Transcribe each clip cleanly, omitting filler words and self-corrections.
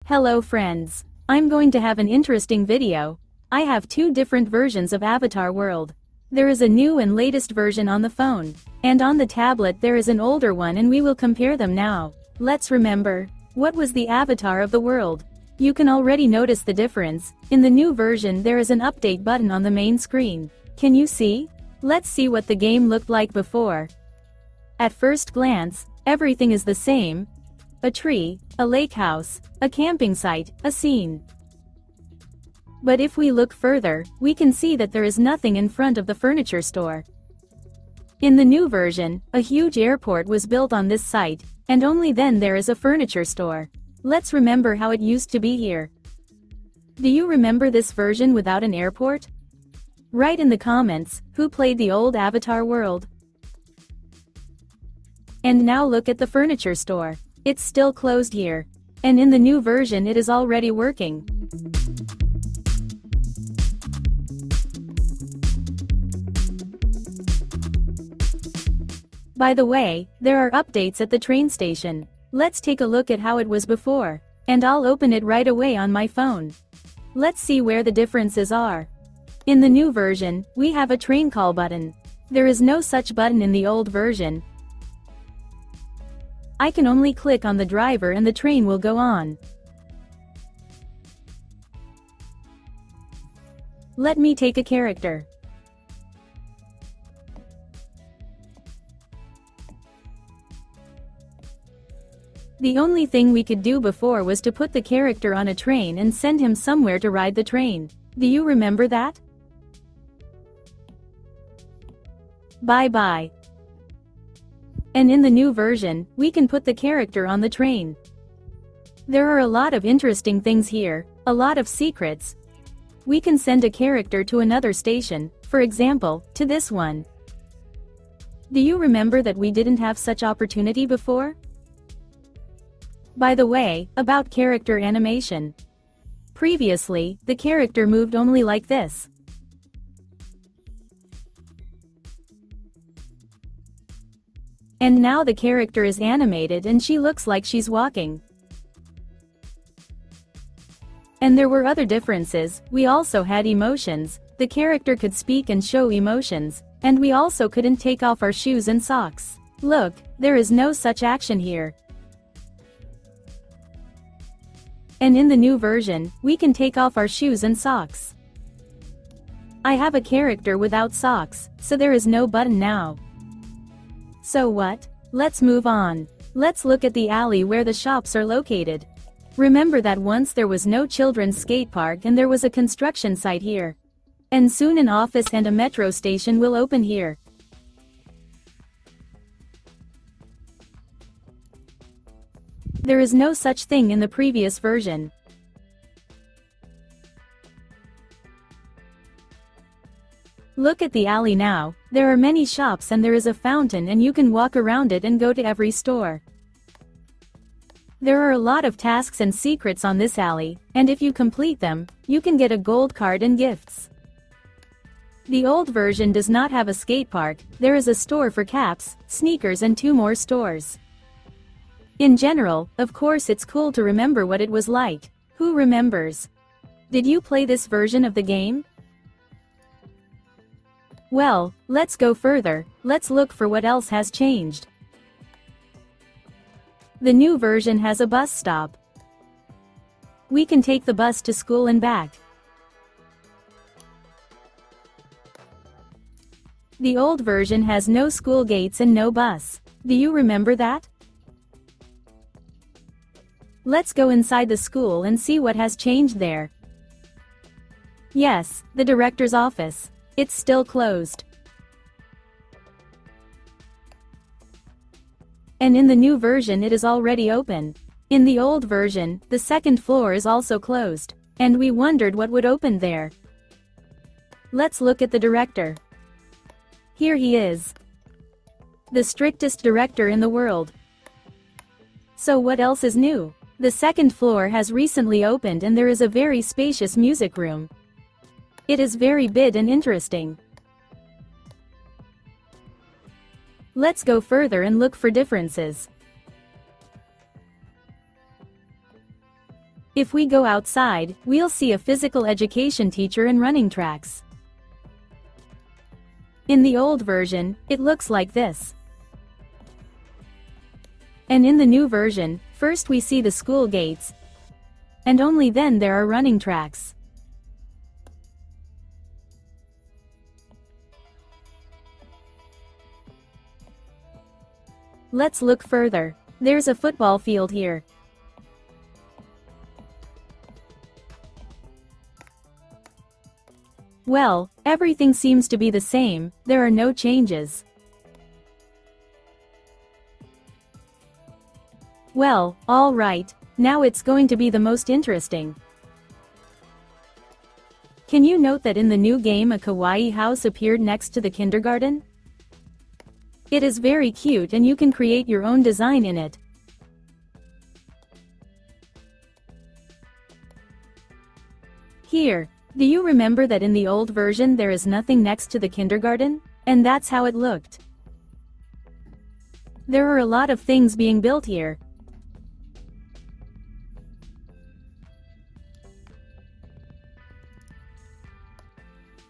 Hello friends. I'm going to have an interesting video. I have two different versions of Avatar World. There is a new and latest version on the phone. And on the tablet there is an older one, and we will compare them now. Let's remember. What was the avatar of the world? You can already notice the difference. In the new version there is an update button on the main screen. Can you see? Let's see what the game looked like before. At first glance, everything is the same. A tree, a lake house, a camping site, a scene. But if we look further, we can see that there is nothing in front of the furniture store. In the new version, a huge airport was built on this site, and only then there is a furniture store. Let's remember how it used to be here. Do you remember this version without an airport? Write in the comments, who played the old Avatar World? And now look at the furniture store. It's still closed here. And in the new version it is already working. By the way, there are updates at the train station. Let's take a look at how it was before. And I'll open it right away on my phone. Let's see where the differences are. In the new version, we have a train call button. There is no such button in the old version. I can only click on the driver and the train will go on. Let me take a character. The only thing we could do before was to put the character on a train and send him somewhere to ride the train. Do you remember that? Bye-bye. And in the new version, we can put the character on the train. There are a lot of interesting things here, a lot of secrets. We can send a character to another station, for example, to this one. Do you remember that we didn't have such opportunity before? By the way, about character animation. Previously, the character moved only like this. And now the character is animated and she looks like she's walking. And there were other differences. We also had emotions. The character could speak and show emotions. And we also couldn't take off our shoes and socks. Look, there is no such action here. And in the new version, we can take off our shoes and socks. I have a character without socks, so there is no button now. So what? Let's move on. Let's look at the alley where the shops are located. Remember that once there was no children's skate park and there was a construction site here. And soon an office and a metro station will open here. There is no such thing in the previous version. Look at the alley now. There are many shops and there is a fountain and you can walk around it and go to every store. There are a lot of tasks and secrets on this alley, and if you complete them, you can get a gold card and gifts. The old version does not have a skate park. There is a store for caps, sneakers and 2 more stores. In general, of course it's cool to remember what it was like. Who remembers? Did you play this version of the game? Well, let's go further. Let's look for what else has changed. The new version has a bus stop. We can take the bus to school and back. The old version has no school gates and no bus. Do you remember that? Let's go inside the school and see what has changed there. Yes, the director's office. It's still closed. And in the new version it is already open. In the old version, the second floor is also closed. And we wondered what would open there. Let's look at the director. Here he is. The strictest director in the world. So what else is new? The second floor has recently opened and there is a very spacious music room. It is very big and interesting. Let's go further and look for differences. If we go outside, we'll see a physical education teacher and running tracks. In the old version, it looks like this. And in the new version, first we see the school gates, and only then there are running tracks. Let's look further. There's a football field here. Well, everything seems to be the same, there are no changes. Well, all right, now it's going to be the most interesting. Can you note that in the new game a kawaii house appeared next to the kindergarten? It is very cute and you can create your own design in it. Here, do you remember that in the old version there is nothing next to the kindergarten? And that's how it looked. There are a lot of things being built here.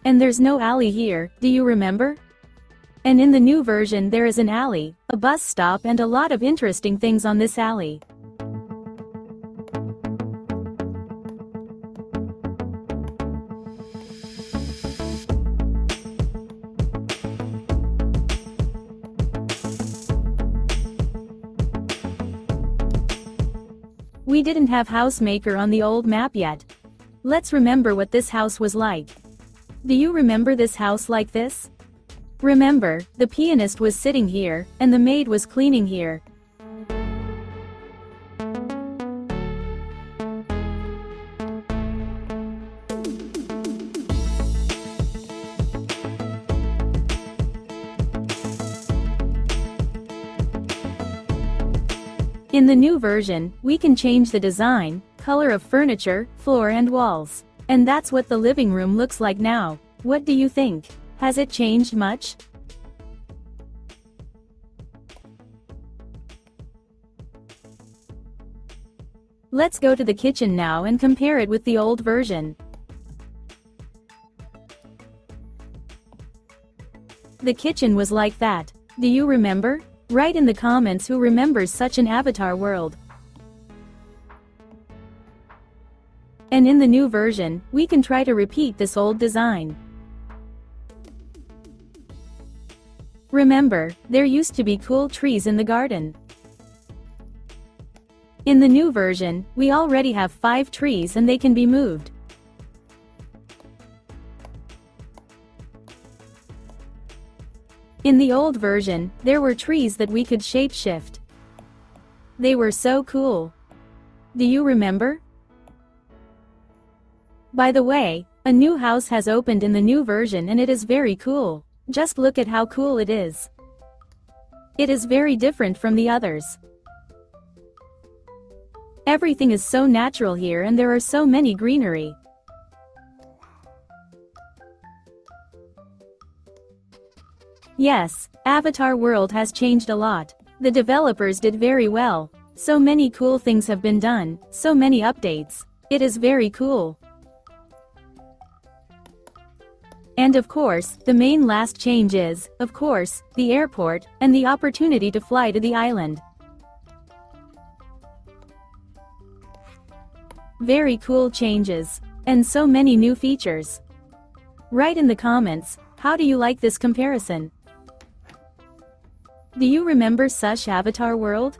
And there's no alley here, do you remember? And in the new version there is an alley, a bus stop and a lot of interesting things on this alley. We didn't have Housemaker on the old map yet. Let's remember what this house was like. Do you remember this house like this? Remember, the pianist was sitting here, and the maid was cleaning here. In the new version, we can change the design, color of furniture, floor and walls. And that's what the living room looks like now. What do you think? Has it changed much? Let's go to the kitchen now and compare it with the old version. The kitchen was like that. Do you remember? Write in the comments who remembers such an Avatar world. And in the new version, we can try to repeat this old design. Remember, there used to be cool trees in the garden. In the new version, we already have 5 trees and they can be moved. In the old version, there were trees that we could shapeshift. They were so cool. Do you remember? By the way, a new house has opened in the new version and it is very cool. Just look at how cool it is. It is very different from the others. Everything is so natural here and there are so many greenery. Yes, Avatar World has changed a lot. The developers did very well. So many cool things have been done, so many updates. It is very cool. And of course, the main last change is, of course, the airport, and the opportunity to fly to the island. Very cool changes. And so many new features. Write in the comments, how do you like this comparison? Do you remember such Avatar World?